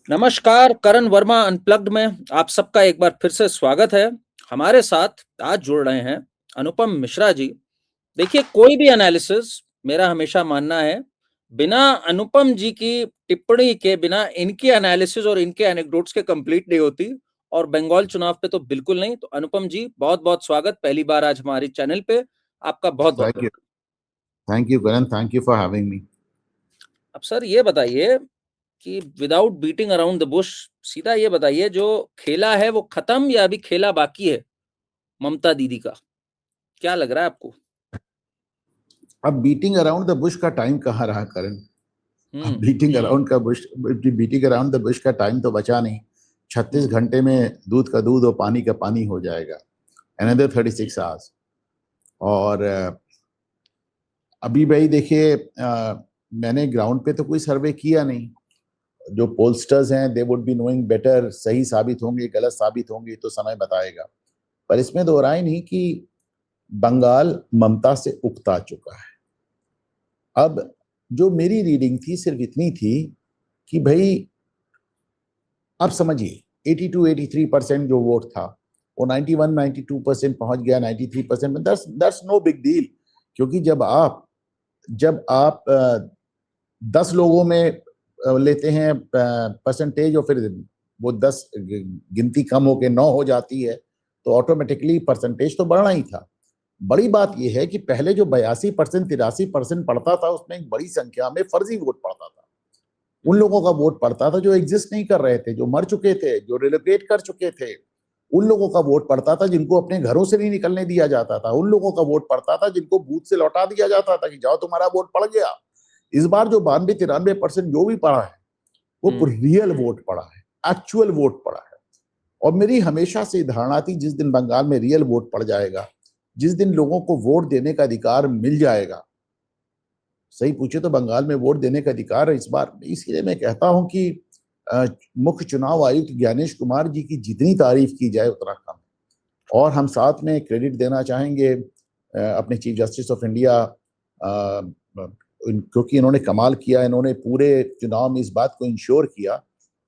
नमस्कार, करण वर्मा अनप्लग्ड में आप सबका एक बार फिर से स्वागत है। हमारे साथ आज जुड़ रहे हैं अनुपम मिश्रा जी। देखिए, कोई भी एनालिसिस मेरा हमेशा मानना है, बिना अनुपम जी की टिप्पणी के, बिना इनके एनालिसिस और इनके एनेक्डोट्स के कंप्लीट नहीं होती, और बंगाल चुनाव पे तो बिल्कुल नहीं। तो अनुपम जी, बहुत-बहुत स्वागत, पहली बार आज हमारे चैनल पे, आपका बहुत-बहुत thank you. Thank you Karan, thank you for having me. अब सर ये बताइए कि without beating around the Bush, सीधा ये बताइए, जो खेला है वो खत्म या अभी खेला बाकी है ममता दीदी का? क्या लग रहा है आपको? अब बीटिंग अराउंड द बुश का टाइम कहाँ रहा करण। अब हम्म। बीटिंग अराउंड द बुश का टाइम तो बचा नहीं। 36 घंटे में दूध का दूध और पानी का पानी हो जाएगा। Another 36 hours. और अभी भाई देखिए, मैंने ग्राउंड पे तो कोई सर्वे किया नहीं। जो पोलस्टर्स हैं they would be knowing better, सही साबित होंगे गलत साबित होंगे तो समय बताएगा। पर इसमें दो राय नहीं कि बंगाल ममता से उकता चुका है। अब जो मेरी रीडिंग थी सिर्फ इतनी थी कि भाई, अब समझिए 82-83% जो वोट था वो 91-92% पहुंच गया 93% में। That's no big deal. क्योंकि जब आप 10 लोगों में लेते हैं परसेंटेज, और फिर वो 10 गिनती कम होके 9 हो जाती है, तो ऑटोमेटिकली परसेंटेज तो बढ़ना ही था। बड़ी बात यह है कि पहले जो 82% 83% पड़ता था, उसमें एक बड़ी संख्या में फर्जी वोट पड़ता था। उन लोगों का वोट पड़ता था जो एग्जिस्ट नहीं कर रहे थे, जो मर चुके थे, जो रिलोकेट कर चुके थे। उन लोगों का वोट पड़ता था जिनको अपने घरों से नहीं निकलने दिया जाता था। उन लोगों का वोट पड़ता था जिनको बूथ से लौटा दिया जाता था कि जाओ तुम्हारा वोट पड़ गया। इस बार जो 92-93% जो भी पड़ा है वो रियल वोट पड़ा है, एक्चुअल वोट पड़ा है। और मेरी हमेशा से धारणा थी जिस दिन बंगाल में रियल वोट पड़ जाएगा, जिस दिन लोगों को वोट देने का अधिकार मिल जाएगा, सही पूछे तो बंगाल में वोट देने का अधिकार है इस बार। इसलिए मैं कहता हूं कि मुख्य चुनाव आयुक्त ज्ञानेश कुमार जी की जितनी तारीफ की जाए उतना कम। और हम साथ में क्रेडिट देना चाहेंगे अपने चीफ जस्टिस ऑफ इंडिया, क्योंकि इन्होंने कमाल किया। इन्होंने पूरे चुनाव में इस बात को इंश्योर किया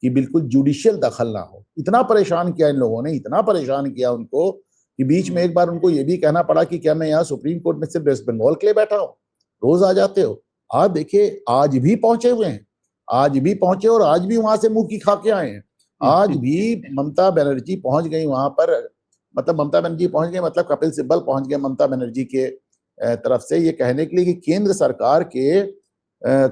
कि बिल्कुल जुडिशियल दखल ना हो। इतना परेशान किया इन लोगों ने, इतना परेशान किया उनको कि बीच में एक बार उनको ये भी कहना पड़ा कि क्या मैं यहाँ सुप्रीम कोर्ट में सिर्फ वेस्ट बंगाल के लिए बैठा हूँ, रोज आ जाते हो। आप देखिए आज भी पहुंचे हुए हैं, आज भी पहुंचे और आज भी वहां से मुंह की खा के आए हैं। आज भी ममता बनर्जी पहुंच गई वहां पर, मतलब ममता बनर्जी पहुंच गए, मतलब कपिल सिब्बल पहुंच गए ममता बनर्जी के तरफ से ये कहने के लिए कि केंद्र सरकार के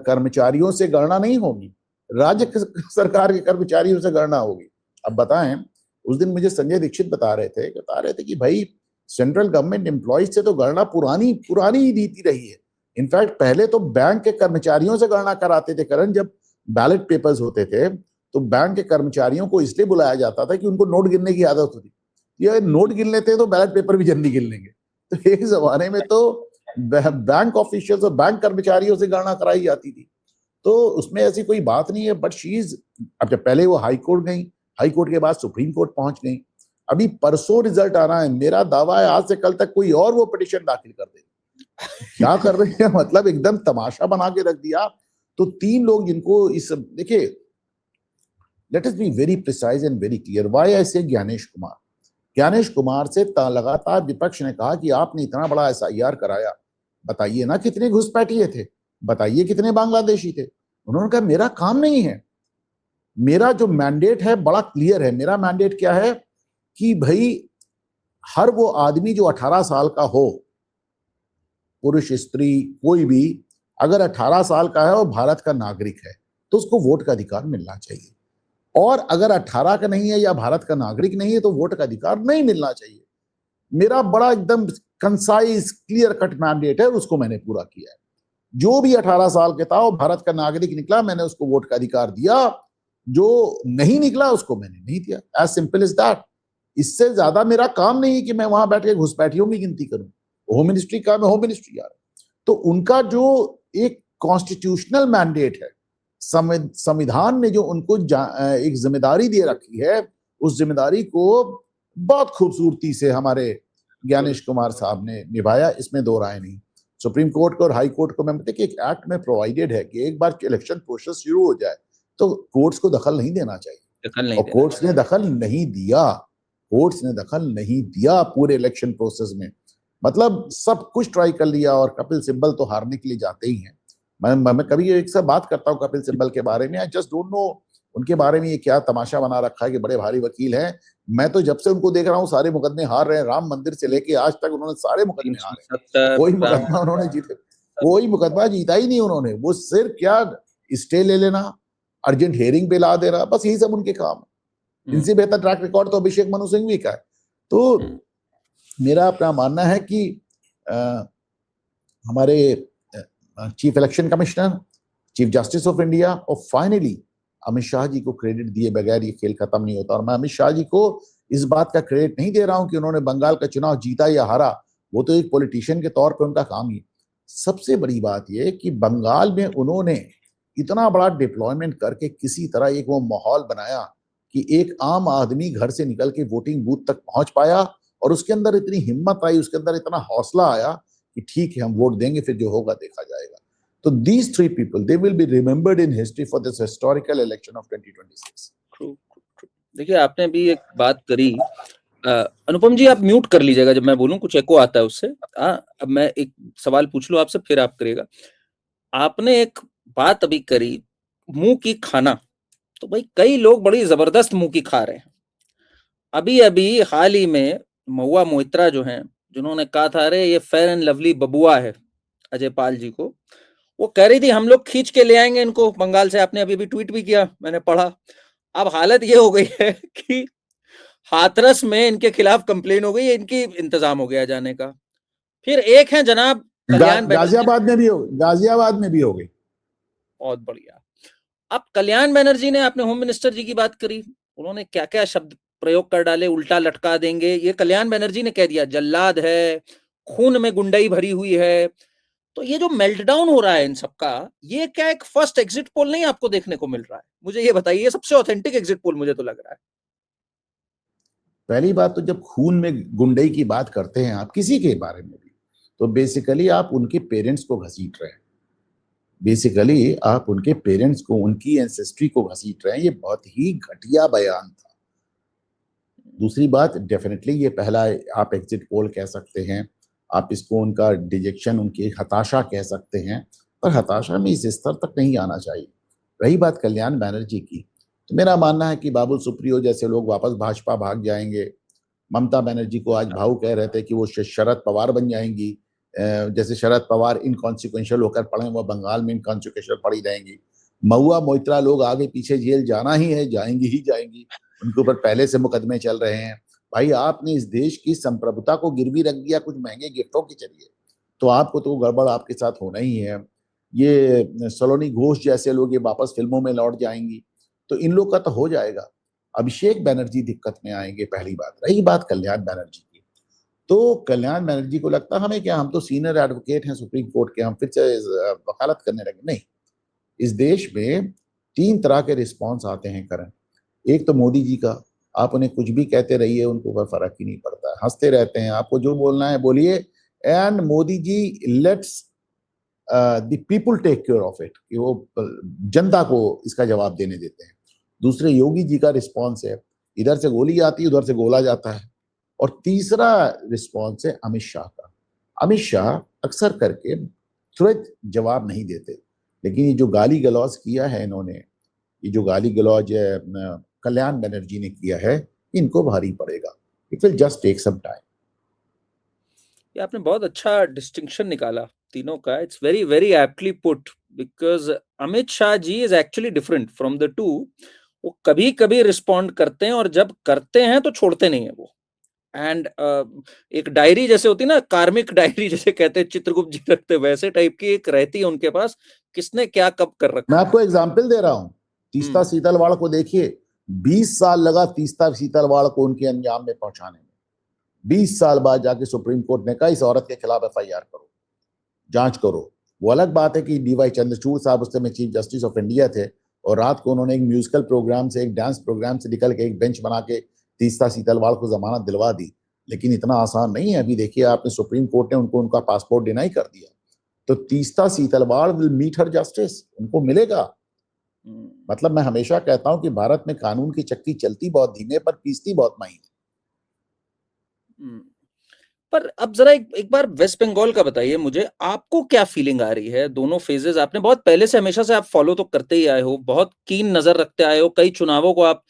कर्मचारियों से गणना नहीं होगी, राज्य सरकार के कर्मचारियों से गणना होगी। अब बताएं, उस दिन मुझे संजय दीक्षित बता रहे थे कि भाई सेंट्रल गवर्नमेंट एम्प्लॉइज से तो गणना पुरानी पुरानी रीति रही है। इनफैक्ट पहले तो बैंक के कर्मचारियों से गणना कराते थे करण। जब बैलेट पेपर्स होते थे तो बैंक के कर्मचारियों को इसलिए बुलाया जाता था कि उनको नोट गिनने की आदत होती। ये नोट गिन लेते हैं तो बैलेट पेपर भी जल्दी गिन लेंगे। तो एक जमाने में तो बैंक ऑफिशियल्स और बैंक कर्मचारियों से गणना कराई जाती थी। तो उसमें ऐसी कोई बात नहीं है। बट शी इज, अब जब पहले वो हाई कोर्ट गई, हाई कोर्ट के बाद सुप्रीम कोर्ट पहुंच गई, अभी परसों रिजल्ट आना है। मेरा दावा है आज से कल तक कोई और वो पिटिशन दाखिल कर दे। क्या कर रहे हैं, मतलब एकदम तमाशा बना के रख दिया। तो 3 लोग जिनको इस, देखिए, let us be very precise and very clear why I से ज्ञानेश कुमार। ज्ञानेश कुमार से लगातार विपक्ष ने कहा कि आपने इतना बड़ा एसआईआर कराया, बताइए ना कितने घुसपैठिए थे, बताइए कितने बांग्लादेशी थे। उन्होंने कहा मेरा काम नहीं है, मेरा जो मैंडेट है बड़ा क्लियर है। मेरा मैंडेट क्या है कि भाई हर वो आदमी जो 18 साल का हो, पुरुष स्त्री कोई भी, अगर 18 साल का है और भारत का नागरिक है तो उसको वोट का अधिकार मिलना चाहिए। और अगर 18 का नहीं है या भारत का नागरिक नहीं है तो वोट का अधिकार नहीं मिलना चाहिए। मेरा बड़ा एकदम कंसाइज क्लियर कट मैंडेट है, उसको मैंने पूरा किया है। जो भी 18 साल के था वो भारत का नागरिक निकला, मैंने उसको वोट का अधिकार दिया। जो नहीं निकला उसको मैंने नहीं दिया। As simple is that. इससे ज्यादा मेरा काम नहीं है कि मैं वहां बैठ के घुसपैठियों की गिनती करूं। होम मिनिस्ट्री का, मैं होम मिनिस्ट्री यार। तो उनका जो एक कॉन्स्टिट्यूशनल मैंडेट है, संविधान ने जो उनको एक जिम्मेदारी दे रखी है, उस जिम्मेदारी को बहुत खूबसूरती से हमारे ज्ञानेश कुमार साहब ने निभाया, इसमें दो राय नहीं। सुप्रीम कोर्ट को और हाई कोर्ट को मैं, देखिए एक एक्ट में प्रोवाइडेड है कि एक बार इलेक्शन प्रोसेस शुरू हो जाए तो कोर्ट्स को दखल नहीं देना चाहिए, दखल नहीं और देना कोर्ट्स ने दखल नहीं दिया, कोर्ट्स ने दखल नहीं दिया पूरे इलेक्शन प्रोसेस में। मतलब सब कुछ ट्राई कर लिया, और कपिल सिब्बल तो हारने के लिए जाते ही हैं। मैं कभी एक से बात करता हूँ कपिल सिब्बल के बारे में, आई जस्ट डोंट नो उनके बारे में ये क्या तमाशा बना रखा है कि बड़े भारी वकील हैं। मैं तो जब से उनको देख रहा हूँ सारे मुकदमे हार रहे हैं, राम मंदिर से लेके आज तक उन्होंने सारे मुकदमे हारे, 370 कोई मुकदमा उन्होंने जीते, कोई मुकदमा जीता ही नहीं उन्होंने। वो सिर्फ क्या स्टे ले लेना, अर्जेंट हेयरिंग पे ला देना, बस यही सब उनके काम है। इनसे बेहतर ट्रैक रिकॉर्ड तो अभिषेक मनु सिंघवी का है। तो मेरा अपना मानना है कि हमारे chief election commissioner, chief justice of India और फाइनली अमित शाह जी को क्रेडिट दिए बगैर ये खेल खत्म नहीं होता। और मैं अमित शाह जी को इस बात का क्रेडिट नहीं दे रहा हूं कि उन्होंने बंगाल का चुनाव जीता या हारा, वो तो एक पॉलिटिशियन के तौर पे उनका काम ही। सबसे बड़ी बात यह कि बंगाल में उन्होंने इतना बड़ा डिप्लॉयमेंट करके किसी तरह एक वो माहौल बनाया कि एक आम आदमी घर से निकल के वोटिंग बूथ तक पहुंच पाया, और उसके अंदर इतनी हिम्मत आई, उसके अंदर इतना हौसला आया कि ठीक है हम वोट देंगे, फिर जो होगा देखा जाएगा। तो these three people, they will be remembered in history for this historical election of 2026. देखिए आपने भी एक बात करी, अनुपम जी आप म्यूट कर लीजिएगा जब मैं बोलूं, कुछ एको आता है उससे। अब मैं एक सवाल पूछ लूं आपसे, फिर आप करिएगा। आपने एक बात अभी करी, मुंह की खाना, तो भाई कई लोग बड़ी जबरदस्त मुंह की खा रहे हैं। अभी अभी हाल ही में महुआ मोइत्रा जो हैं, जिन्होंने कहा था अरे ये फेयर एंड लवली बबुआ है अजय पाल जी को, वो कह रही थी हम लोग खींच के ले आएंगे इनको बंगाल से। आपने अभी भी ट्वीट भी किया, मैंने पढ़ा। अब हालत ये हो गई है कि हाथरस में इनके खिलाफ कंप्लेन हो गई है, इनकी इंतजाम हो गया जाने का। फिर एक है जनाब कल्याण गाजियाबाद में भी हो, गाजियाबाद में भी हो गई। बहुत बढ़िया। अब कल्याण बनर्जी ने, आपने होम मिनिस्टर जी की बात करी, उन्होंने क्या क्या शब्द प्रयोग कर डाले, उल्टा लटका देंगे, ये कल्याण बनर्जी ने कह दिया, जल्लाद है, खून में गुंडाई भरी हुई है। तो ये जो मेल्टडाउन हो रहा है इन सबका, ये क्या एक फर्स्ट एग्जिट पोल नहीं आपको देखने को मिल रहा है? मुझे ये बताइए, ये सबसे ऑथेंटिक एग्जिट पोल मुझे तो लग रहा है। पहली बात तो जब खून में गुंडई की बात करते हैं आप किसी के बारे में भी, तो बेसिकली आप उनके पेरेंट्स को घसीट रहे हैं, बेसिकली आप उनके पेरेंट्स को, उनकी एंसेस्ट्री को घसीट रहे हैं। ये बहुत ही घटिया बयान था। दूसरी बात, डेफिनेटली ये पहला आप एग्जिट पोल कह सकते हैं, आप इसको उनका डिजेक्शन, उनकी हताशा कह सकते हैं, पर हताशा में इस स्तर तक नहीं आना चाहिए। रही बात कल्याण बनर्जी की, तो मेरा मानना है कि बाबुल सुप्रियो जैसे लोग वापस भाजपा भाग जाएंगे। ममता बनर्जी को आज भाऊ कह रहे थे कि वो शरद पवार बन जाएंगी, जैसे शरद पवार इनकॉन्सिक्वेंशियल होकर पड़े, वो बंगाल में इनकॉन्सिक्वेंशियल पड़ी रहेंगी। महुआ मोइत्रा लोग आगे पीछे जेल जाना ही है, जाएंगी ही जाएंगी, उनके ऊपर पहले से मुकदमे चल रहे हैं। भाई आपने इस देश की संप्रभुता को गिरवी रख दिया कुछ महंगे गिफ्टों के जरिए, तो आपको तो गड़बड़ आपके साथ होना ही है। ये सलोनी घोष जैसे लोग ये वापस फिल्मों में लौट जाएंगी, तो इन लोग का तो हो जाएगा। अभिषेक बनर्जी दिक्कत में आएंगे, पहली बात। रही बात कल्याण बनर्जी की, तो कल्याण बनर्जी को लगता हमें क्या, हम तो सीनियर एडवोकेट हैं सुप्रीम कोर्ट के, हम फिर से वकालत करने लगे। नहीं, इस देश में 3 तरह के रिस्पॉन्स आते हैं करण। एक तो मोदी जी का, आप उन्हें कुछ भी कहते रहिए, उनको कोई फर्क ही नहीं पड़ता है, हंसते रहते हैं, आपको जो बोलना है बोलिए, and Modi ji let's the people take care of it, कि वो जनता को इसका जवाब देने देते हैं। दूसरे योगी जी का रिस्पॉन्स है, इधर से गोली आती है उधर से गोला जाता है। और तीसरा रिस्पॉन्स है अमित शाह का। अमित शाह अक्सर करके तुरंत जवाब नहीं देते, लेकिन ये जो गाली गलौज किया है इन्होंने, ये जो गाली गलौज कल्याण बनर्जी ने किया है, इनको भारी पड़ेगा। It will just take some time. ये आपने बहुत अच्छा डिस्टिंक्शन निकाला तीनों का। It's very very aptly put, because Amit Shah ji is actually different from the two. वो कभी कभी रिस्पॉन्ड करते हैं, और जब करते हैं तो छोड़ते नहीं है वो। एंड एक डायरी जैसे होती है ना, कार्मिक डायरी जैसे कहते हैं चित्रगुप्त जी रखते, वैसे टाइप की एक रहती है उनके पास, किसने क्या कब कर रखा। मैं आपको एग्जाम्पल दे रहा हूं, तीस्ता सीतलवाड़ को देखिए, 20 साल लगा तीस्ता सीतलवाड़ को उनके अंजाम में पहुंचाने में। 20 साल बाद जाके सुप्रीम कोर्ट ने कहा इस औरत के खिलाफ FIR करो, जांच करो। वो अलग बात है कि DY चंद्रचूड़ साहब उस समय चीफ जस्टिस ऑफ इंडिया थे, और रात को उन्होंने एक म्यूजिकल प्रोग्राम से, एक डांस प्रोग्राम से निकल के एक बेंच बना के तीस्ता सीतलवाड़ को जमानत दिलवा दी। लेकिन इतना आसान नहीं है। अभी देखिए आपने, सुप्रीम कोर्ट ने उनको उनका पासपोर्ट डिनाई कर दिया। तो Teesta Setalvad will meet her justice, उनको मिलेगा। मतलब मैं हमेशा कहता हूं कि भारत में कानून की चक्की चलती बहुत धीमे पर पीसती बहुत महीन। पर अब जरा एक बार वेस्ट बंगाल का बताइए मुझे, आपको क्या फीलिंग आ रही है? दोनों फेजेस आपने बहुत पहले से, हमेशा से आप फॉलो तो करते ही आए हो, बहुत कीन नजर रखते आए हो, कई चुनावों को आप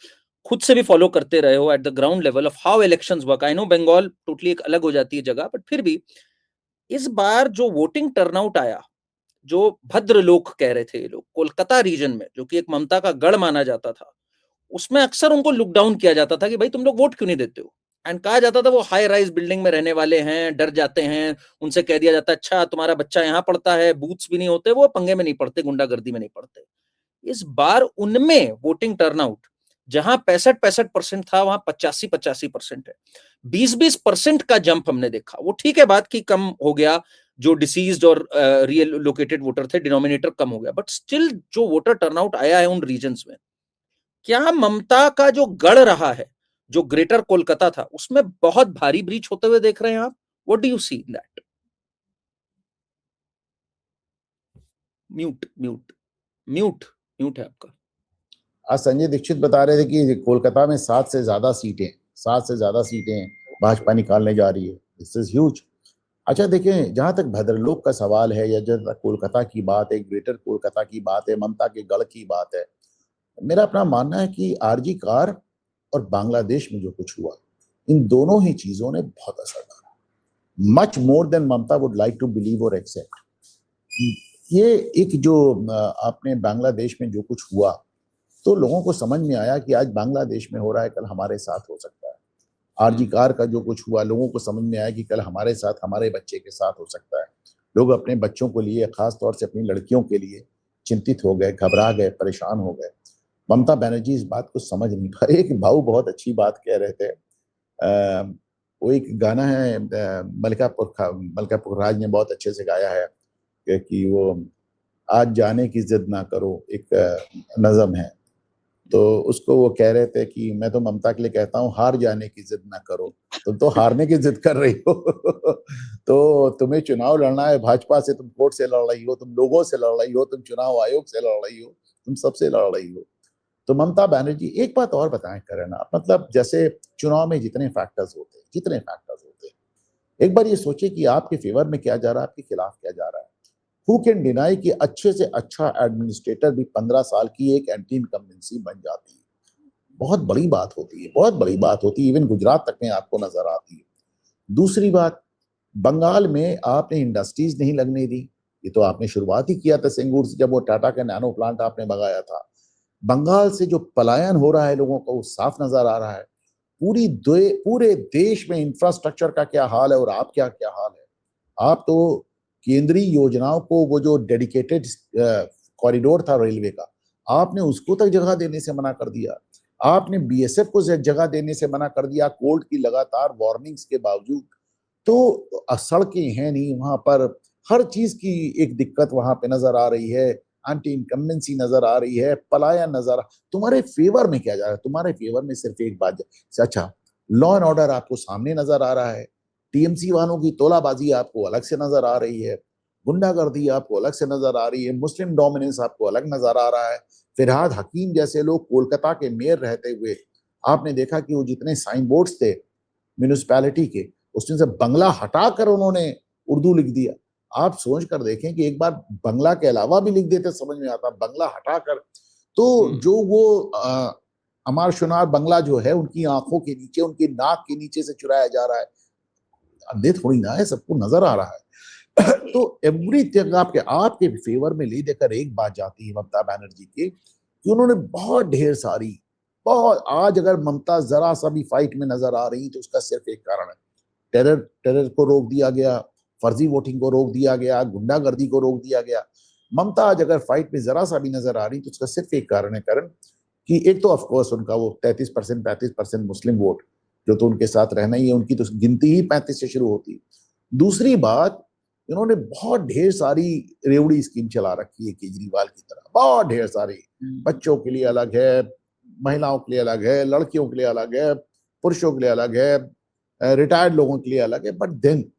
खुद से भी फॉलो करते रहे हो at the ground level of how elections work. I know Bengal totally एक अलग हो जाती है जगह, बट फिर भी इस बार जो वोटिंग टर्नआउट आया, जो भद्र लोग कह रहे थे ये लोग, कोलकाता रीजन में जो कि एक ममता का गढ़ माना जाता था, उसमें अक्सर उनको लुक डाउन किया जाता था कि भाई तुम लोग वोट क्यों नहीं देते हो। एंड कहा जाता था वो हाई राइज बिल्डिंग में रहने वाले हैं, डर जाते हैं, उनसे कह दिया जाता है अच्छा तुम्हारा बच्चा यहाँ पढ़ता है, बूथ्स भी नहीं होते, वो पंगे में नहीं पड़ते, गुंडागर्दी में नहीं पड़ते। इस बार उनमें वोटिंग टर्नआउट जहां 65% था, वहां 85% है। 20% का जंप हमने देखा। वो ठीक है, बात की कम हो गया, जो डिसीज्ड और रियल लोकेटेड वोटर थे, डिनोमिनेटर कम हो गया, बट स्टिल जो वोटर टर्नआउट आया है उन रीजन्स में, क्या ममता का जो गढ़ रहा है, जो ग्रेटर कोलकाता था, उसमें बहुत भारी ब्रीच होते हुए देख रहे हैं आप? What do you see in that? Mute mute mute mute है आपका। आज संजय दीक्षित बता रहे थे कि कोलकाता में 7 से ज्यादा सीटें भाजपा निकालने जा रही है। This is huge. अच्छा देखें, जहां तक भद्रलोक का सवाल है या जहां तक कोलकाता की बात है, ग्रेटर कोलकाता की बात है, ममता के गढ़ की बात है, मेरा अपना मानना है कि आरजी कार और बांग्लादेश में जो कुछ हुआ, इन दोनों ही चीजों ने बहुत असर डाला, much more than Mamata would like to believe और एक्सेप्ट। ये एक जो आपने बांग्लादेश में जो कुछ हुआ, तो लोगों को समझ में आया कि आज बांग्लादेश में हो रहा है, कल हमारे साथ हो सकता है। आरजी कार का जो कुछ हुआ, लोगों को समझ में आया कि कल हमारे साथ, हमारे बच्चे के साथ हो सकता है। लोग अपने बच्चों के लिए, खास तौर से अपनी लड़कियों के लिए चिंतित हो गए, घबरा गए, परेशान हो गए। ममता बनर्जी इस बात को समझ नहीं पा रही। एक भाऊ बहुत अच्छी बात कह रहे थे। वो एक गाना है, मलकापुर राज ने बहुत अच्छे से गाया है कि वो आज जाने की जिद ना करो, एक नज़म है। तो उसको वो कह रहे थे कि मैं तो ममता के लिए कहता हूँ, हार जाने की जिद ना करो, तुम तो हारने की जिद कर रही हो। तो तुम्हें चुनाव लड़ना है भाजपा से, तुम कोर्ट से लड़ रही हो, तुम लोगों से लड़ रही हो, तुम चुनाव आयोग से लड़ रही हो, तुम सबसे लड़ रही हो। तो ममता बनर्जी, एक बात और बताएं करें ना, मतलब जैसे चुनाव में जितने फैक्टर्स होते हैं, एक बार ये सोचिए कि आपके फेवर में क्या जा रहा है, आपके खिलाफ क्या जा रहा है। हु कैन डिनाई कि अच्छे से अच्छा एडमिनिस्ट्रेटर भी 15 साल की एक एंटी इनकम्बेंसी बन जाती है। बहुत बड़ी बात होती है, बहुत बड़ी बात होती है। इवन गुजरात तक में आपको नजर आती है। दूसरी बात, बंगाल में आपने इंडस्ट्रीज नहीं लगने दी। ये तो आपने शुरुआत ही किया था सिंगूर से, जब वो टाटा का नैनो प्लांट आपने भगाया था। बंगाल से जो पलायन हो रहा है लोगों का, वो साफ नजर आ रहा है। पूरे देश में इंफ्रास्ट्रक्चर का क्या हाल है और आप क्या क्या हाल है। आप तो केंद्रीय योजनाओं को, वो जो डेडिकेटेड कॉरिडोर था रेलवे का, आपने उसको तक जगह देने से मना कर दिया। आपने बीएसएफ को जगह देने से मना कर दिया, कोर्ट की लगातार वार्निंग्स के बावजूद। तो सड़कें हैं नहीं वहां पर, हर चीज की एक दिक्कत वहां पे नजर आ रही है। एंटी इनकम्बेंसी नजर आ रही है, पलायन नजर तुम्हारे फेवर में क्या जा रहा है? तुम्हारे फेवर में सिर्फ एक बात, अच्छा, लॉ एंड ऑर्डर आपको सामने नजर आ रहा है। टीएमसी वालों की तोलाबाजी आपको अलग से नजर आ रही है, गुंडागर्दी आपको अलग से नजर आ रही है, मुस्लिम डोमिनेंस आपको अलग नजर आ रहा है। फिरहाद हकीम जैसे लोग कोलकाता के मेयर रहते हुए, आपने देखा कि वो जितने साइन बोर्ड्स थे म्यूनिसपैलिटी के, उसमें से बंगला हटाकर उन्होंने उर्दू लिख दिया। आप सोच कर देखें कि एक बार बंगला के अलावा भी लिख देते, समझ में आता, बंगला हटाकर। तो जो वो अमार शुनार बंगला जो है, उनकी आंखों के नीचे, उनकी नाक के नीचे से चुराया जा रहा है। अंधे थोड़ी ना है, सबको नजर आ रहा है। तो एवरीथिंग आपके आपके फेवर में ले देकर एक बात जाती है ममता बनर्जी की, कि उन्होंने बहुत ढेर सारी, बहुत, आज अगर ममता जरा सा भी फाइट में नजर आ रही तो उसका सिर्फ एक कारण है, टेरर को रोक दिया गया, फर्जी वोटिंग को रोक दिया गया, गुंडागर्दी को रोक दिया गया। ममता आज अगर फाइट में जरा सा भी नजर आ रही तो उसका सिर्फ एक कारण है, कारण कि एक तो ऑफकोर्स उनका वो 33% 35% मुस्लिम वोट, जो तो उनके साथ रहना ही है, उनकी तो गिनती ही 35 से शुरू होती। दूसरी बात, इन्होंने बहुत ढेर सारी रेवड़ी स्कीम चला रखी है केजरीवाल की तरह, बहुत ढेर सारी। बच्चों के लिए अलग है, महिलाओं के लिए अलग है, लड़कियों के लिए अलग है, पुरुषों के लिए अलग है, रिटायर्ड लोगों के लिए अलग है। बट देन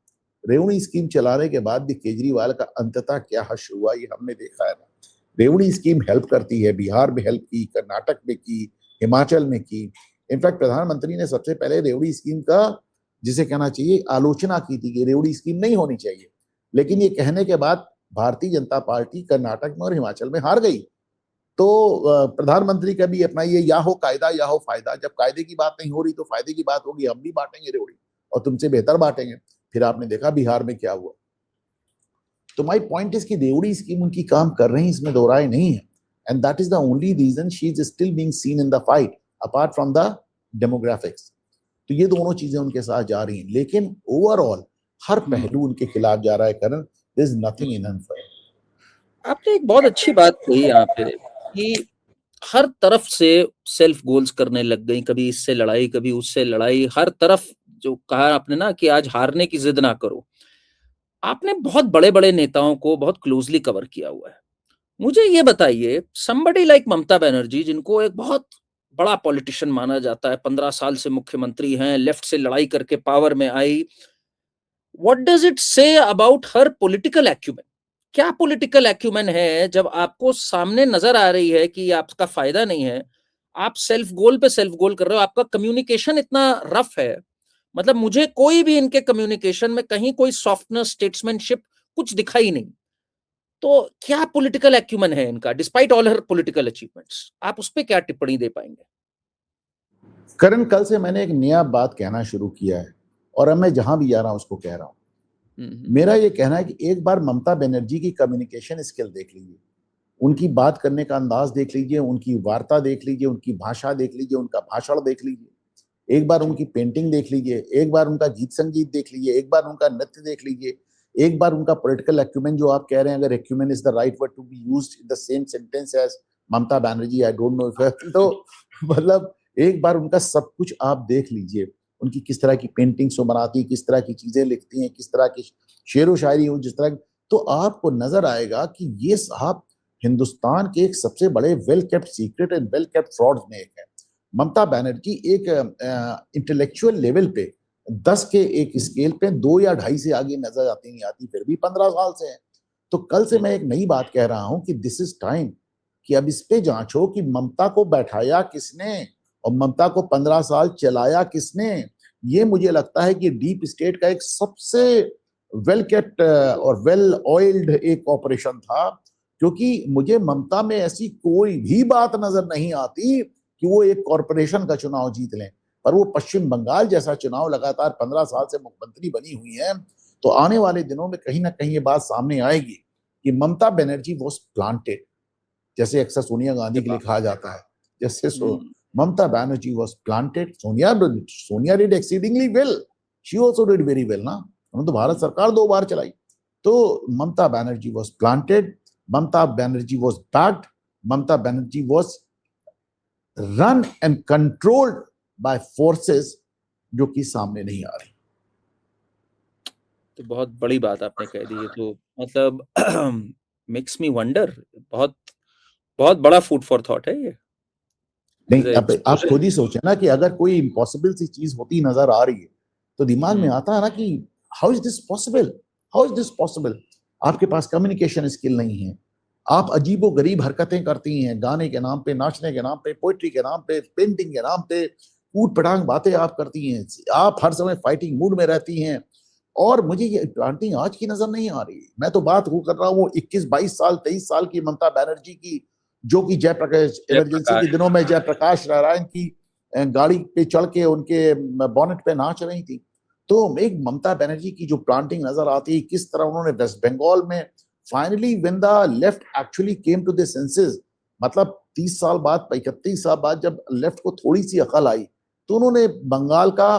रेवड़ी स्कीम चलाने के बाद भी केजरीवाल का अंततः क्या हश्र हुआ, ये हमने देखा है ना। रेवड़ी स्कीम हेल्प करती है, बिहार में हेल्प की, कर्नाटक में की, हिमाचल में की। इनफैक्ट प्रधानमंत्री ने सबसे पहले रेवड़ी स्कीम का, जिसे कहना चाहिए, आलोचना की थी कि रेवड़ी स्कीम नहीं होनी चाहिए, लेकिन ये कहने के बाद भारतीय जनता पार्टी कर्नाटक में और हिमाचल में हार गई। तो प्रधानमंत्री का भी अपना ये या हो कायदा या हो फायदा, जब कायदे की बात नहीं हो रही तो फायदे की बात होगी, हम भी बांटेंगे रेवड़ी और तुमसे बेहतर बांटेंगे। फिर आपने देखा बिहार में क्या हुआ। तो माय पॉइंट इज कि रेवड़ी स्कीम उनकी काम कर रही है, इसमें दो राय नहीं है, and that is the only reason she is still being seen in the fight apart from the demographics. तो ये दोनों चीजें उनके साथ जा रही हैं, लेकिन ओवरऑल हर पहलू उनके खिलाफ जा रहा है Karan. There is nothing in unfair. आपने एक बहुत अच्छी बात कही यहाँ पे कि हर तरफ से सेल्फ गोल्स करने लग गई, कभी इससे लड़ाई कभी उससे लड़ाई, हर तरफ जो कहा आपने ना कि आज हारने की जिद ना करो। आपने बहुत बड़े-बड़े नेताओं को बहुत क्लोजली कवर किया हुआ है। मुझे ये बताइए, समबडी लाइक ममता बनर्जी, जिनको एक बहुत बड़ा पॉलिटिशियन माना जाता है, 15 साल से मुख्यमंत्री हैं, लेफ्ट से लड़ाई करके पावर में आई, what does it say about her political acumen? क्या पॉलिटिकल एक्यूमेन है जब आपको सामने नजर आ रही है कि आपका फायदा नहीं है, आप सेल्फ गोल पे सेल्फ गोल कर रहे हो, आपका कम्युनिकेशन इतना रफ है, मतलब मुझे कोई भी इनके कम्युनिकेशन में कहीं कोई सॉफ्टनेस, स्टेट्समैनशिप कुछ दिखाई नहीं। तो क्या पॉलिटिकल एक्यूमेन है इनका डिस्पाइट ऑल हर पॉलिटिकल अचीवमेंट्स? आप उस पे क्या टिप्पणी दे पाएंगे? करण, कल से मैंने एक नया बात कहना शुरू किया है और अब मैं जहां भी जा रहा हूं उसको कह रहा हूं। मेरा ये कहना है कि एक बार ममता बनर्जी की कम्युनिकेशन स्किल देख लीजिए, उनकी बात करने का अंदाज देख लीजिए, उनकी वार्ता देख लीजिए, उनकी भाषा देख लीजिए, उनका भाषण देख लीजिए, एक बार उनकी पेंटिंग देख लीजिए, एक बार उनका गीत संगीत देख लीजिए, एक बार उनका नृत्य देख लीजिए, एक बार उनका पॉलिटिकल एक्यूमेन, जो आप कह रहे हैं, अगर acumen is the right word to be used in the same sentence as Mamata Banerjee, I don't know if, तो मतलब एक बार उनका सब कुछ आप देख लीजिए, उनकी किस तरह की पेंटिंग्स वो बनाती है, किस तरह की चीजें लिखती हैं, किस तरह की शेर व शायरी हो, जिस तरह, तो आपको नजर आएगा कि ये साहब हिंदुस्तान के एक सबसे बड़े well kept secret and well kept frauds में एक है। ममता बनर्जी एक इंटेलेक्चुअल लेवल पे 10 के एक स्केल पे 2 या 2.5 से आगे नजर आती नहीं आती, फिर भी 15 साल से है। तो कल से मैं एक नई बात कह रहा हूं कि दिस इज टाइम कि अब इस पे जांच हो कि ममता को बैठाया किसने और ममता को 15 साल चलाया किसने। ये मुझे लगता है कि डीप स्टेट का एक सबसे वेल केप्ट और वेल ऑयल्ड एक ऑपरेशन था, क्योंकि मुझे ममता में ऐसी कोई भी बात नजर नहीं आती कि वो एक कॉरपोरेशन का चुनाव जीत लें, पर वो पश्चिम बंगाल जैसा चुनाव लगातार 15 साल से मुख्यमंत्री बनी हुई है। तो आने वाले दिनों में कहीं ना कहीं ये बात सामने आएगी कि ममता बनर्जी वॉज प्लांटेड, जैसे अक्सर सोनिया गांधी के लिए कहा जाता है, जैसे Mamata Banerjee was planted. Sonia did exceedingly well, she also did very well ना, उन्होंने तो भारत सरकार 2 बार चलाई। तो Mamata Banerjee was planted, Mamata Banerjee was backed, Mamata Banerjee was run and controlled by forces जो कि सामने नहीं आ रही। तो बहुत बड़ी बात आपने कह दी है, तो मतलब मेक्स मी वंडर, बहुत बहुत बड़ा फूड फॉर थॉट है ये। नहीं, अब आप खुद ही सोचें ना कि अगर कोई इम्पॉसिबल सी चीज होती नजर आ रही है तो दिमाग में आता है ना कि how is this possible, how is this possible. आपके पास कम्युनिकेशन स्किल नहीं है, आप अजीबो गरीब हरकतें करती हैं, गाने के नाम पे, नाचने के नाम पे, पोइट्री के नाम पे, पेंटिंग के नाम पे ऊट पटांग बातें आप करती हैं, आप हर समय फाइटिंग मूड में रहती हैं। और मुझे ये प्लांटिंग आज की नजर नहीं आ रही। मैं तो बात वो कर रहा हूँ 21-22 साल 23 साल की ममता बनर्जी की, जो कि जयप्रकाश इमरजेंसी के दिनों में जयप्रकाश नारायण की गाड़ी पे चढ़ के उनके बॉनेट पे नाच रही थी। तो एक ममता बनर्जी की जो प्लांटिंग नजर आती है, किस तरह उन्होंने वेस्ट बंगाल में finally when the left actually came to the senses, मतलब 30 साल बाद, 31 साल बाद जब लेफ्ट को थोड़ी सी अकल आई, तो उन्होंने बंगाल का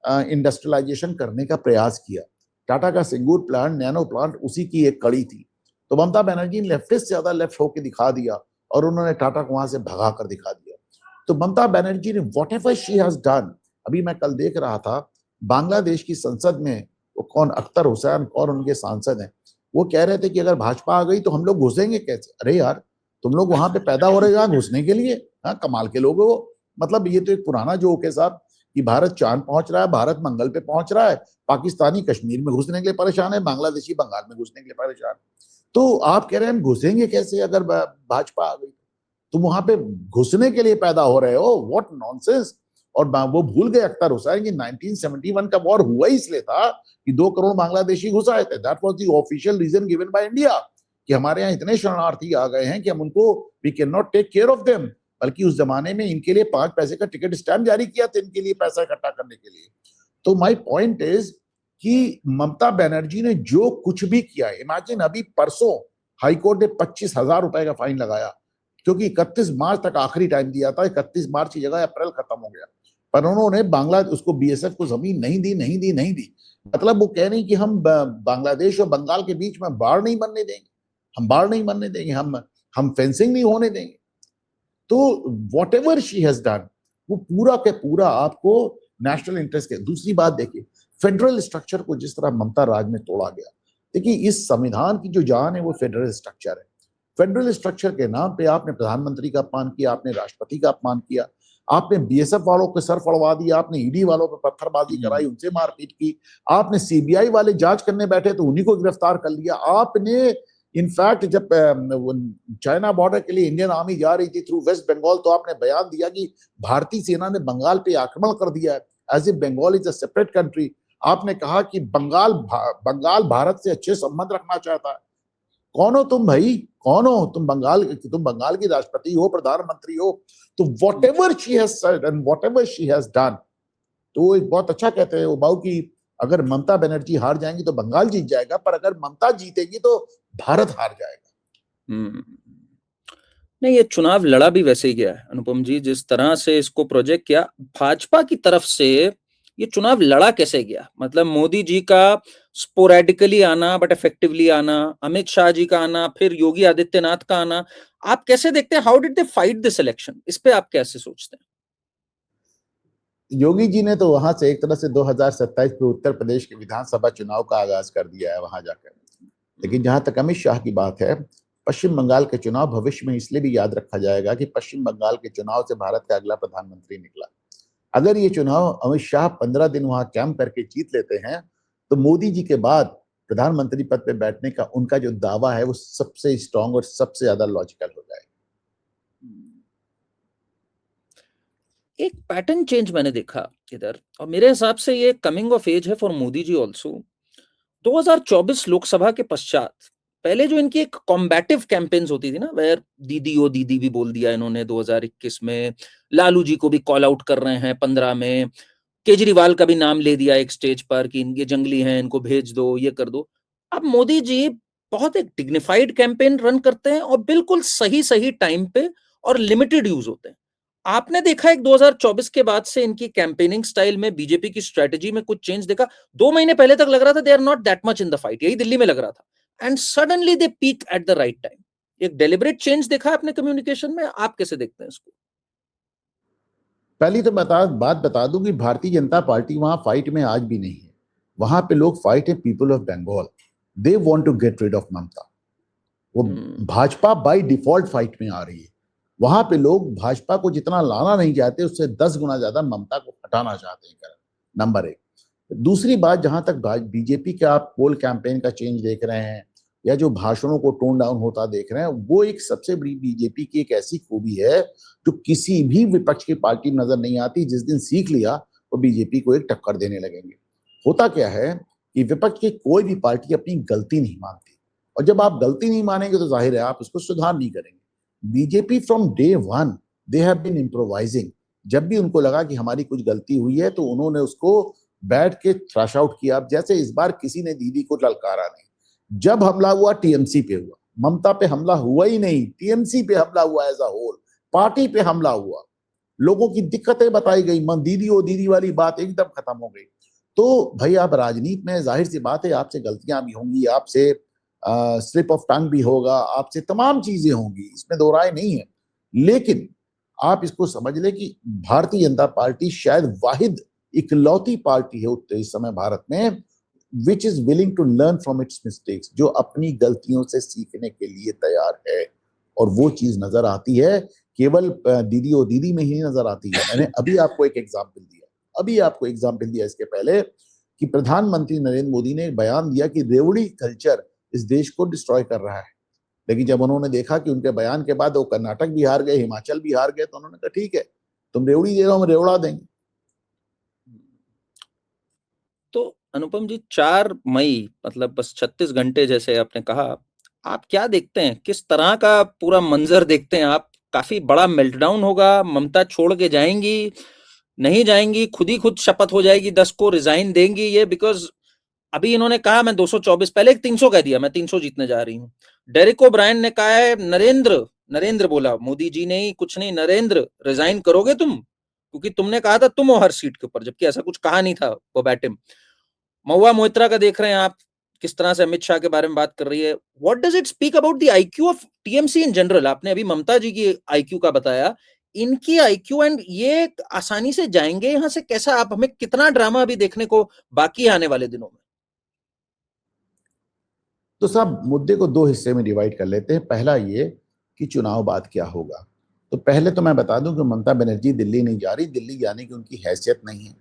इंडस्ट्रियलाइजेशन करने का प्रयास किया। टाटा का सिंगूर प्लांट, नैनो प्लांट उसी की एक कड़ी थी। तो ममता बनर्जी ने लेफ्टिस्ट से ज्यादा लेफ्ट होकर दिखा दिया और उन्होंने टाटा को वहां से भगा कर दिखा दिया। तो ममता बनर्जी ने what ever she has done, अभी मैं कल देख रहा था बांग्लादेश की संसद में, वो कौन, अख्तर हुसैन और उनके सांसद हैं, वो कह रहे थे कि अगर भाजपा आ गई तो हम लोग घुसेंगे कैसे। अरे यार, तुम लोग वहां पे पैदा हो रहे हैं घुसने के लिए? हाँ, कमाल के लोग हो। मतलब ये तो एक पुराना जोक है साहब कि भारत चांद पहुंच रहा है, भारत मंगल पे पहुंच रहा है, पाकिस्तानी कश्मीर में घुसने के लिए परेशान है, बांग्लादेशी बंगाल में घुसने के लिए परेशान। तो आप कह रहे हैं हम घुसेंगे कैसे अगर भाजपा आ गई? तुम वहां पे घुसने के लिए पैदा हो रहे हो, व्हाट नॉनसेंस। और वो भूल गए अख्तर हुसैन कि 1971 का वॉर हुआ ही इसलिए था कि 2 करोड़ बांग्लादेशी घुस आए थे। That was the official reason given by India कि हमारे यहाँ इतने शरणार्थी आ गए हैं कि हम उनको, we can not take care of them. बल्कि उस जमाने में इनके लिए 5 पैसे का टिकट स्टैम्प जारी किया था इनके लिए पैसा इकट्ठा करने के लिए। तो माय पॉइंट इज कि ममता बनर्जी ने जो कुछ भी किया, इमेजिन अभी परसों हाईकोर्ट ने 25,000 रुपए का फाइन लगाया क्योंकि 31 मार्च तक आखिरी टाइम दिया था। 31 मार्च की जगह अप्रैल खत्म हो गया, पर उन्होंने उसको बीएसएफ को जमीन नहीं दी। मतलब वो कह रही कि हम बांग्लादेश और बंगाल के बीच में बाढ़ नहीं बनने देंगे, हम बाढ़ नहीं बनने देंगे, हम फेंसिंग नहीं होने देंगे। तो what ever she has done, वो पूरा के पूरा आपको नेशनल इंटरेस्ट के। दूसरी बात देखिए, फेडरल स्ट्रक्चर को जिस तरह ममता राज में तोड़ा गया। देखिए, इस संविधान की जो जान है वो फेडरल स्ट्रक्चर है। फेडरल स्ट्रक्चर के नाम पे आपने प्रधानमंत्री का अपमान किया, आपने राष्ट्रपति का अपमान किया, आपने बीएसएफ वालों के सर फड़वा दिया, आपने ईडी वालों पे पत्थरबाजी कराई, उनसे मारपीट की, आपने सीबीआई वाले जांच करने बैठे तो उन्हीं को गिरफ्तार कर लिया आपने। इनफैक्ट जब चाइना बॉर्डर के लिए इंडियन आर्मी जा रही थी थ्रू वेस्ट बंगाल, तो आपने बयान दिया कि भारतीय सेना ने बंगाल पे आक्रमण कर दिया है, as if Bengal is a separate country. आपने कहा कि बंगाल भारत से अच्छे संबंध रखना चाहता है। कौन हो तुम भाई? कौन हो तुम? बंगाल की राष्ट्रपति हो, प्रधानमंत्री हो। तो what ever she has said and what ever she has done, तो एक बहुत अच्छा कहते हैं उबाऊ की अगर ममता बनर्जी हार जाएंगी तो बंगाल जीत जाएगा, पर अगर ममता जीतेगी तो भारत हार जाएगा। नहीं, ये चुनाव लड़ा भी वैसे ही गया है अनुपम जी, जिस तरह से इसको प्रोजेक्ट किया भाजपा की तरफ से। ये चुनाव लड़ा कैसे गया? मतलब मोदी जी का स्पोरेडिकली आना बट इफेक्टिवली आना, अमित शाह जी का आना, फिर योगी आदित्यनाथ का आना, आप कैसे देखते हैं? How did they fight this election? इस पे आप कैसे सोचते हैं? योगी जी ने तो वहां से एक तरह से 2027 में उत्तर प्रदेश के विधानसभा चुनाव का आगाज कर दिया है वहां जाकर। लेकिन जहां तक अमित शाह की बात है, पश्चिम बंगाल के चुनाव भविष्य में इसलिए भी याद रखा जाएगा कि पश्चिम बंगाल के चुनाव से भारत का अगला प्रधानमंत्री निकला। अगर ये चुनाव अमित शाह 15 दिन वहां कैंप करके जीत लेते हैं तो मोदी जी के बाद प्रधानमंत्री पद पे बैठने का उनका जो दावा है वो सबसे स्ट्रांग और सबसे ज्यादा लॉजिकल हो जाएगा। एक पैटर्न चेंज मैंने देखा इधर, और मेरे हिसाब से ये कमिंग ऑफ एज है फॉर मोदी जी ऑल्सो। 2024 लोकसभा के पश्चात पहले जो इनकी एक कॉम्बैटिव कैंपेन्स होती थी ना, वेयर दीदी ओ दीदी भी बोल दिया इन्होंने 2021 में, लालू जी को भी कॉल आउट कर रहे हैं 15 में, केजरीवाल का भी नाम ले दिया एक स्टेज पर कि इनके जंगली हैं, इनको भेज दो, ये कर दो। अब मोदी जी बहुत एक डिग्निफाइड कैंपेन रन करते हैं और बिल्कुल सही सही टाइम पे और लिमिटेड यूज होते हैं। आपने देखा एक 2024 के बाद से इनकी कैंपेनिंग स्टाइल में, बीजेपी की स्ट्रेटजी में कुछ चेंज देखा? 2 महीने पहले तक लग रहा था they are not that much in the fight, यही दिल्ली में लग रहा था, and suddenly they peak at the right time. एक डेलिबरेट चेंज देखा आपने कम्युनिकेशन में? आप कैसे देखते हैं इसको? पहली तो बात बता दूं कि भारतीय जनता पार्टी वहां फाइट में आज भी नहीं है। वहां पे लोग फाइट है people of Bengal, they want to get rid of Mamata. वो भाजपा बाय डिफॉल्ट फाइट में आ रही है। वहां पे लोग भाजपा को जितना लाना नहीं चाहते उससे 10 गुना ज्यादा ममता को हटाना चाहते हैं, नंबर एक। दूसरी बात, जहां तक बीजेपी का आप पोल कैंपेन का चेंज देख रहे हैं या जो भाषणों को टोन डाउन होता देख रहे हैं, वो एक सबसे बड़ी बीजेपी की एक ऐसी खूबी है जो किसी भी विपक्ष की पार्टी नजर नहीं आती। जिस दिन सीख लिया वो बीजेपी को एक टक्कर देने लगेंगे। होता क्या है कि विपक्ष की कोई भी पार्टी अपनी गलती नहीं मानती, और जब आप गलती नहीं मानेंगे तो जाहिर है आप उसको सुधार नहीं करेंगे। BJP from day one they have been improvising. जब भी उनको लगा कि हमारी कुछ गलती हुई है तो उन्होंने उसको बैठ के थ्रैश आउट किया। जैसे इस बार किसी ने दीदी को ललकारा नहीं, जब हमला हुआ टीएमसी पे हुआ, ममता पे हमला हुआ ही नहीं, टीएमसी पे हमला हुआ एज अ होल, पार्टी पे हमला हुआ, लोगों की दिक्कतें बताई गई, दीदी ओ दीदी वाली बात एकदम खत्म हो गई। तो भाई आप राजनीति में, जाहिर सी बात है आपसे गलतियां भी होंगी, आपसे स्लिप ऑफ टंग भी होगा, आपसे तमाम चीजें होंगी, इसमें दो राय नहीं है। लेकिन आप इसको समझ लें कि भारतीय जनता पार्टी शायद वाहिद इकलौती पार्टी है इस समय भारत में which is willing to learn from its mistakes, जो अपनी गलतियों से सीखने के लिए तैयार है। और वो चीज नजर आती है केवल दीदी और दीदी में ही नजर आती है। मैंने अभी आपको एक एग्जाम्पल दिया इसके पहले कि प्रधानमंत्री नरेंद्र मोदी ने एक बयान दिया कि रेवड़ी कल्चर इस देश को डिस्ट्रॉय कर रहा है। लेकिन जब उन्होंने देखा कि उनके बयान के बाद वो कर्नाटक भी हार गए, हिमाचल भी हार गए, तो उन्होंने कहा ठीक है, तुम रेवड़ी दे रहे हो, हम रेवड़ा देंगे। तो अनुपम जी, 4 मई मतलब बस 36 घंटे जैसे आपने कहा, आप क्या देखते हैं, किस तरह का पूरा मंजर देखते हैं आप? काफी बड़ा मेल्टडाउन होगा, ममता छोड़ के जाएंगी, नहीं जाएंगी, खुद ही खुद शपथ हो जाएगी 10 को, रिजाइन देंगी ये? बिकॉज अभी इन्होंने कहा मैं 224, पहले एक 300 कह दिया, मैं 300 जीतने जा रही हूँ। डेरिक ओब्रायन ने कहा है, नरेंद्र नरेंद्र बोला, मोदी जी नहीं, कुछ नहीं, नरेंद्र रिजाइन करोगे तुम, क्योंकि तुमने कहा था तुम हो हर सीट के ऊपर, जबकि ऐसा कुछ कहा नहीं था वो बैटिम। महुआ मोइत्रा का देख रहे हैं आप, किस तरह से अमित शाह के बारे में बात कर रही है। What does it speak about the IQ of TMC in general? आपने अभी ममता जी की आईक्यू का बताया, इनकी आईक्यू, एंड ये आसानी से जाएंगे यहां से कैसा? आप हमें कितना ड्रामा अभी देखने को बाकी है आने वाले दिनों में? तो सब मुद्दे को दो हिस्से में डिवाइड कर लेते हैं। पहला ये कि चुनाव बाद क्या होगा। तो पहले तो मैं बता दूं कि ममता बनर्जी दिल्ली नहीं जा रही। दिल्ली जाने की उनकी हैसियत नहीं है,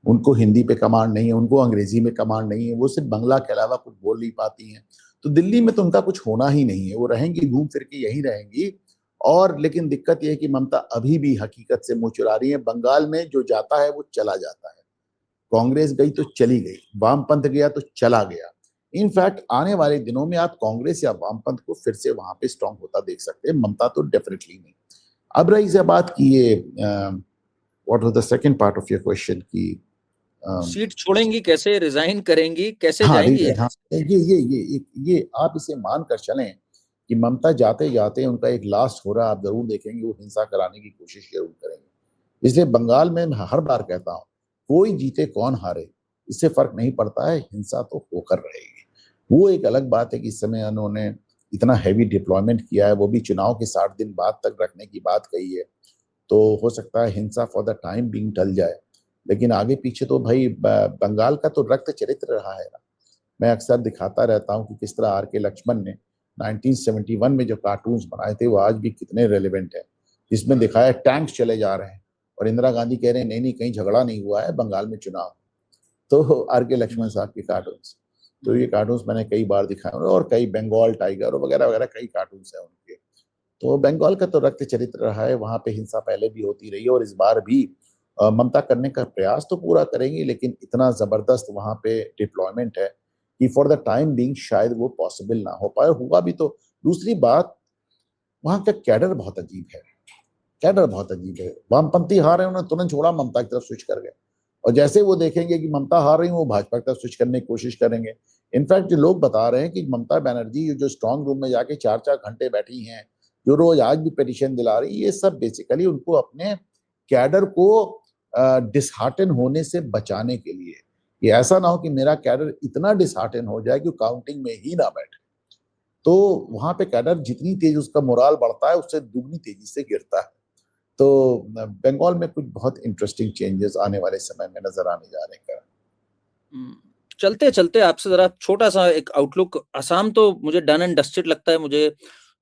उनको हिंदी पे कमांड नहीं है, उनको अंग्रेजी में कमांड नहीं है, वो सिर्फ बंगला के अलावा कुछ बोल नहीं पाती हैं। तो दिल्ली में तो उनका कुछ होना ही नहीं है, वो रहेंगी, घूम फिर के यहीं रहेंगी। और लेकिन दिक्कत यह है कि ममता अभी भी हकीकत से मुंह चुरा रही है। बंगाल में जो जाता है वो चला जाता है। कांग्रेस गई तो चली गई, वामपंथ गया तो चला गया। इनफैक्ट आने वाले दिनों में आप कांग्रेस या वामपंथ को फिर से वहां पे स्ट्रांग होता देख सकते हैं, ममता तो डेफिनेटली नहीं। अब रही से बात की ये what was the second part of your question की सीट छोड़ेंगी कैसे, रिजाइन करेंगी कैसे, हाँ जाएंगी? हाँ, ये आप इसे मान कर चलें कि ममता जाते जाते उनका एक लास्ट हो रहा आप जरूर देखेंगे, वो हिंसा कराने की कोशिश जरूर करेंगे। इसलिए बंगाल में मैं हर बार कहता हूँ, कोई जीते कौन हारे इससे फर्क नहीं पड़ता है, हिंसा तो होकर रहेगी। वो एक अलग बात है कि इस समय उन्होंने इतना हैवी डिप्लॉयमेंट किया है, वो भी चुनाव के 60 दिन बाद तक रखने की बात कही है। तो हो सकता है हिंसा फॉर द टाइम बिंग टल जाए, लेकिन आगे पीछे तो भाई बंगाल का तो रक्त चरित्र रहा है ना। मैं अक्सर दिखाता रहता हूँ कि किस तरह आर के लक्ष्मण ने 1971 में जो कार्टून्स बनाए थे वो आज भी कितने रेलेवेंट है, जिसमें दिखाया टैंक्स चले जा रहे हैं और इंदिरा गांधी कह रहे हैं नहीं नहीं कहीं झगड़ा नहीं हुआ है, बंगाल में चुनाव। तो आर के लक्ष्मण साहब के कार्टून्स, तो ये कार्टून्स मैंने कई बार दिखाए और कई बंगाल टाइगर वगैरह वगैरह कई कार्टून्स हैं उनके। तो बंगाल का तो रक्त चरित्र रहा है, वहां पे हिंसा पहले भी होती रही है और इस बार भी ममता करने का प्रयास तो पूरा करेंगी, लेकिन इतना जबरदस्त वहां पे डिप्लॉयमेंट है कि फॉर द टाइम बीइंग शायद वो पॉसिबल ना हो पाए। हुआ भी तो दूसरी बात, वहां का कैडर बहुत अजीब है। कैडर बहुत अजीब है। वामपंथी हार रहे हैं, उन्होंने तुरंत छोड़ा, ममता की तरफ स्विच कर गए। और जैसे वो देखेंगे कि ममता हार रही है, वो भाजपा की तरफ स्विच करने की कोशिश करेंगे। इनफैक्ट जो लोग बता रहे हैं कि ममता बनर्जी जो स्ट्रांग रूम में जाके 4-4 घंटे बैठी हैं, जो रोज आज भी पिटीशन दिला रही, ये सब बेसिकली उनको अपने कैडर को डिसहार्टन होने से बचाने के लिए। ये ऐसा ना हो कि मेरा कैडर इतना डिसहार्टन हो जाए कि काउंटिंग में ही ना बैठे। तो वहां पे कैडर जितनी तेज उसका मोराल बढ़ता है, उससे दुगनी तेजी से गिरता है। तो बंगाल में कुछ बहुत इंटरेस्टिंग चेंजेस आने वाले समय में नजर आने जा रहे हैं। चलते चलते आपसे जरा छोटा सा एक आउटलुक, असम तो मुझे डन एंड डस्टेड लगता है, मुझे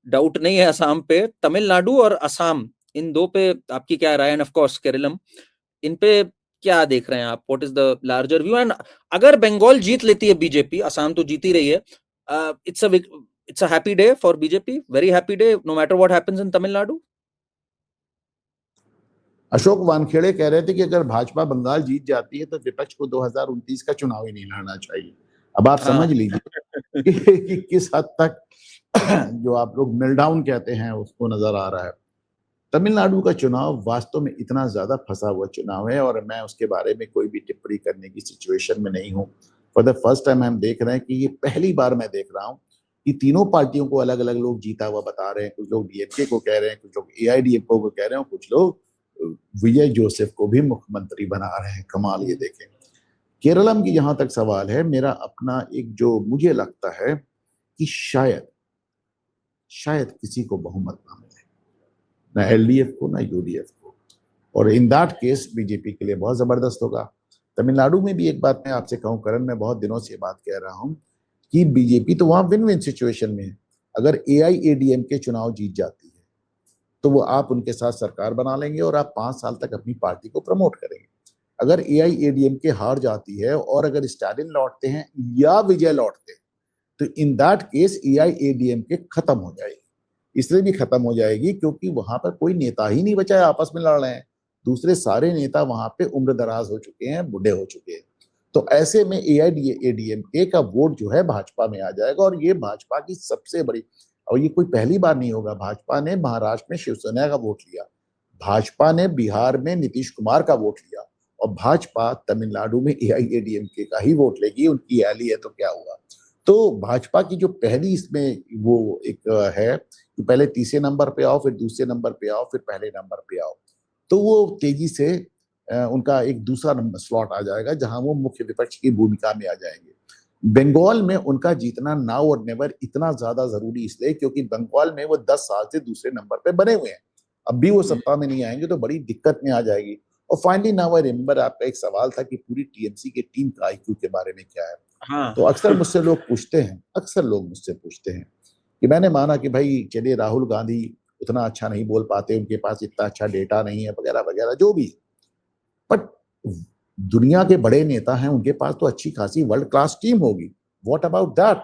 डाउट नहीं है असम पे। तमिलनाडु और असम, इन दो पे आपकी क्या राय? एंड ऑफ कोर्स केरलम, इन पे क्या देख रहे हैं आप? What is the larger view? And अगर बंगाल जीत लेती है बीजेपी, असम तो जीती रही है, it's a happy day for BJP, very happy day, no matter what happens in Tamil Nadu. Ashok Wankhede कह रहे थे कि अगर भाजपा बंगाल जीत जाती है तो विपक्ष को 2029 का चुनाव ही नहीं लड़ना चाहिए। अब आप समझ लीजिए कि किस हद तक जो आप लोग मिलडाउन कहते हैं उसको नजर आ रहा है। तमिलनाडु का चुनाव वास्तव में इतना ज्यादा फंसा हुआ चुनाव है और मैं उसके बारे में कोई भी टिप्पणी करने की सिचुएशन में नहीं हूँ। फॉर द फर्स्ट टाइम हम देख रहे हैं कि ये पहली बार मैं देख रहा हूँ कि तीनों पार्टियों को अलग अलग लोग जीता हुआ बता रहे हैं। कुछ लोग डीएमके को कह रहे हैं, कुछ लोग एआईडीएमके को कह रहे हैं, कुछ लोग विजय जोसेफ को भी मुख्यमंत्री बना रहे हैं। कमाल ये देखें। केरलम की जहां तक सवाल है, मेरा अपना एक जो मुझे लगता है कि शायद शायद किसी को बहुमत ना मिले, ना एलडीएफ को ना यूडीएफ को, और इन दैट केस बीजेपी के लिए बहुत जबरदस्त होगा। तमिलनाडु में भी एक बात मैं आपसे कहूं करण, मैं बहुत दिनों से बात कह रहा हूं कि बीजेपी तो वहां विन विन सिचुएशन में है। अगर एआईएडीएम के चुनाव जीत जाती है तो वो आप उनके साथ सरकार बना लेंगे और आप 5 साल तक अपनी पार्टी को प्रमोट करेंगे। अगर एआईएडीएम के हार जाती है और अगर स्टालिन लौटते हैं या विजय लौटते हैं तो इन दैट केस एआईएडीएमके खत्म हो जाएगी। इसलिए भी खत्म हो जाएगी क्योंकि वहां पर कोई नेता ही नहीं बचा है, आपस में लड़ रहे हैं। दूसरे सारे नेता वहां पे उम्र दराज हो चुके हैं, बूढ़े हो चुके हैं। तो ऐसे में एआईएडीएमके का वोट जो है भाजपा में आ जाएगा, और ये भाजपा की सबसे बड़ी, और ये कोई पहली बार नहीं होगा। भाजपा ने महाराष्ट्र में शिवसेना का वोट लिया, भाजपा ने बिहार में नीतीश कुमार का वोट लिया, और भाजपा तमिलनाडु में एआईएडीएमके का ही वोट लेगी। उनकी रैली है तो क्या हुआ। तो भाजपा की जो पहली इसमें वो एक है कि पहले तीसरे नंबर पे आओ, फिर दूसरे नंबर पे आओ, फिर पहले नंबर पे आओ, तो वो तेजी से उनका एक दूसरा नंबर स्लॉट आ जाएगा जहां वो मुख्य विपक्ष की भूमिका में आ जाएंगे। बंगाल में उनका जीतना नाउ और नेवर इतना ज्यादा जरूरी इसलिए क्योंकि बंगाल में वो 10 साल से दूसरे नंबर पे बने हुए हैं। अब भी वो सत्ता में नहीं आएंगे तो बड़ी दिक्कत में आ जाएगी। और फाइनली नाउ आई रिमेंबर, आपका एक सवाल था कि पूरी टीएमसी के टीम का आईक्यू के बारे में क्या है। हाँ तो अक्सर मुझसे लोग पूछते हैं, अक्सर लोग मुझसे पूछते हैं कि मैंने माना कि भाई चलिए राहुल गांधी उतना अच्छा नहीं बोल पाते, उनके पास इतना अच्छा डेटा नहीं है वगैरह वगैरह जो भी, बट दुनिया के बड़े नेता हैं, उनके पास तो अच्छी खासी वर्ल्ड क्लास टीम होगी। What about that.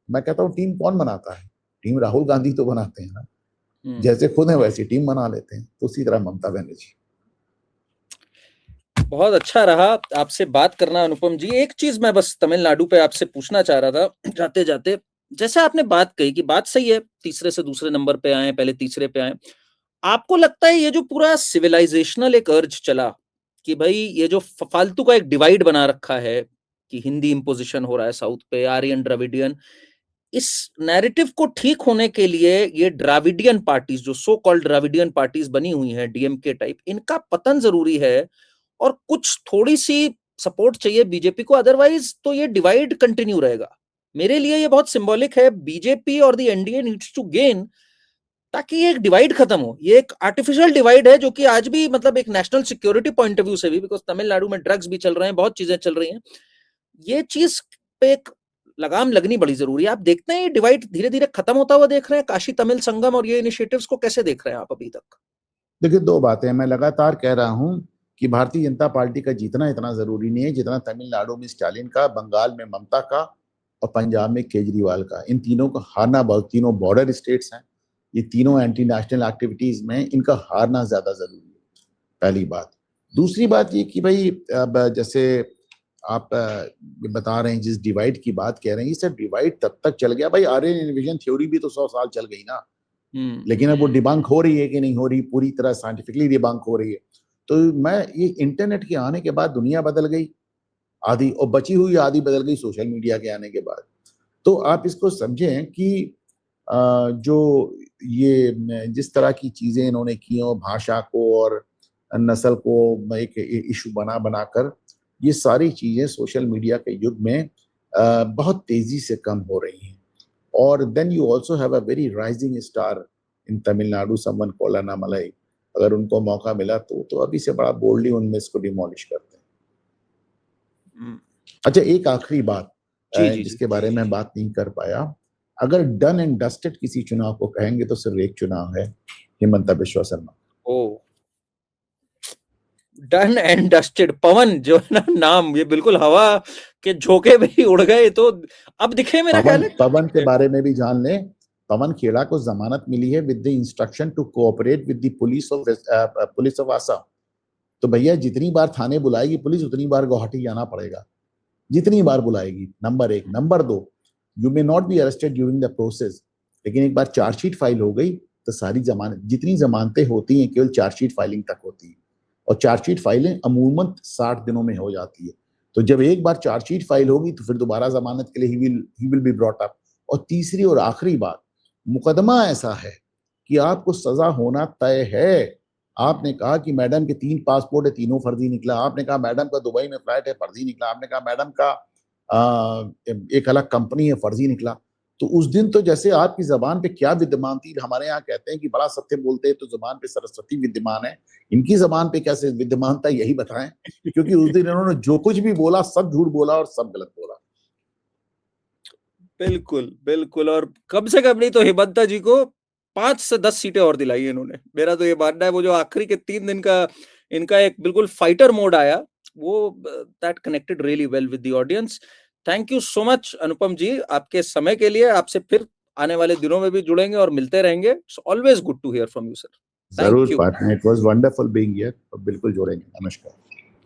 मैं कहता हूँ टीम कौन बनाता है? टीम राहुल गांधी तो बनाते हैं ना। जैसे खुद है वैसी टीम बना लेते हैं। तो उसी तरह ममता बनर्जी। बहुत अच्छा रहा आपसे बात करना अनुपम जी। एक चीज मैं बस तमिलनाडु पे आपसे पूछना चाह रहा था जाते जाते, जैसे आपने बात कही कि बात सही है, तीसरे से दूसरे नंबर पे आए, पहले तीसरे पे आए। आपको लगता है ये जो पूरा सिविलाइजेशनल एक अर्ज चला कि भाई ये जो फालतू का एक डिवाइड बना रखा है कि हिंदी इंपोजिशन हो रहा है साउथ पे, आर्यन द्रविडियन, इस नैरेटिव को ठीक होने के लिए ये द्राविडियन पार्टीज, जो सो कॉल्ड द्राविडियन पार्टीज बनी हुई हैं डीएमके टाइप, इनका पतन जरूरी है और कुछ थोड़ी सी सपोर्ट चाहिए बीजेपी को, अदरवाइज तो ये डिवाइड कंटिन्यू रहेगा। मेरे लिए ये बहुत सिंबॉलिक है, बीजेपी और the NDA needs to gain, ताकि ये एक डिवाइड खत्म हो। ये एक आर्टिफिशियल डिवाइड है जो कि आज भी मतलब एक national security point of view से भी, बिकॉज तमिलनाडु में ड्रग्स भी चल रहे हैं, बहुत चीजें चल रही हैं, ये चीज पे एक लगाम लगनी बड़ी जरूरी है। आप देखते हैं ये डिवाइड धीरे धीरे खत्म होता हुआ देख रहे हैं, काशी तमिल संगम और ये इनिशिएटिव्स को कैसे देख रहे हैं आप अभी तक? देखिए, दो बातें मैं लगातार कह रहा हूं कि भारतीय जनता पार्टी का जीतना इतना जरूरी नहीं है जितना तमिलनाडु में स्टालिन का, बंगाल में ममता का, और पंजाब में केजरीवाल का। इन तीनों को हारना, बहुत तीनों बॉर्डर स्टेट्स हैं, ये तीनों एंटी नेशनल एक्टिविटीज में इनका हारना ज्यादा जरूरी है, पहली बात। दूसरी बात ये कि भाई अब जैसे आप बता रहे हैं, जिस डिवाइड की बात कह रहे हैं, ये सर डिवाइड तब तक चल गया भाई, आर्यन इन्वेजन थ्योरी भी तो 100 साल चल गई ना। लेकिन अब वो डिबंक हो रही है कि नहीं हो रही, पूरी तरह साइंटिफिकली डिबंक हो रही है। तो मैं ये इंटरनेट के आने के बाद दुनिया बदल गई आधी, और बची हुई आधी बदल गई सोशल मीडिया के आने के बाद। तो आप इसको समझें कि जो ये जिस तरह की चीजें इन्होंने की हो, भाषा को और नस्ल को एक इशू बना बनाकर, ये सारी चीजें सोशल मीडिया के युग में बहुत तेजी से कम हो रही हैं। और then you also have a very rising star in Tamil Nadu, someone called Annamalai. अगर उनको मौका मिला तो अभी से बड़ा बोल्डली उनमें इसको डिमोलिश करते हैं। अच्छा, एक आखिरी बात जी जी जी। जिसके बारे में बात नहीं कर पाया, अगर डन एंड डस्टेड किसी चुनाव को कहेंगे तो सिर्फ एक चुनाव है, हिमंता बिस्वा शर्मा। ओ, डन एंड डस्टेड। पवन जो है ना नाम, ये बिल्कुल हवा के झोंके में ही उड़ गए, तो अब दिखे मेरा ख्याल है। पवन के बारे में भी जान लें। पवन खेड़ा को जमानत मिली है with the instruction to cooperate with the police of Assam. तो भैया जितनी बार थाने बुलाएगी पुलिस, उतनी बार गुवाहाटी जाना पड़ेगा, जितनी बार बुलाएगी। नंबर एक। नंबर दो, you may not be arrested during the process, लेकिन एक बार चार्जशीट फाइल हो गई तो सारी जमानत, जितनी जमानतें होती हैं केवल चार्जशीट फाइलिंग तक होती है, और चार्जशीट फाइलिंग अमूमन 60 दिनों में हो जाती है। तो जब एक बार चार्जशीट फाइल होगी तो फिर दोबारा जमानत के लिए he will be brought up. और तीसरी और आखिरी बात, मुकदमा ऐसा है कि आपको सजा होना तय है। आपने कहा कि मैडम के 3 पासपोर्ट है, तीनों फर्जी निकला। आपने कहा मैडम का दुबई में फ्लैट है, फर्जी निकला। आपने कहा मैडम का एक अलग कंपनी है, फर्जी निकला। तो उस दिन तो जैसे आपकी जबान पे क्या विद्यमान थी, हमारे यहाँ कहते हैं कि बड़ा सत्य बोलते हैं तो जबान पे सरस्वती विद्यमान है, इनकी जबान पे कैसे विद्यमान था यही बताएं, क्योंकि उस दिन इन्होंने जो कुछ भी बोला सब झूठ बोला और सब गलत बोला। बिल्कुल बिल्कुल, और कम से कम नहीं तो हिमंता जी को 5 से 10 सीटें और दिलाई इन्होंने। मेरा तो ये मानना है, वो जो आखिरी के 3 दिन का इनका एक बिल्कुल फाइटर मोड आया, वो that connected really well with the audience. Thank you so much Anupam ji आपके समय के लिए। आपसे फिर आने वाले दिनों में भी जुड़ेंगे और मिलते रहेंगे। It's always good to hear from you sir. Thank जरूर you. Partner, it was wonderful being here. बिल्कुल जोड़ेंगे। नमस्कार।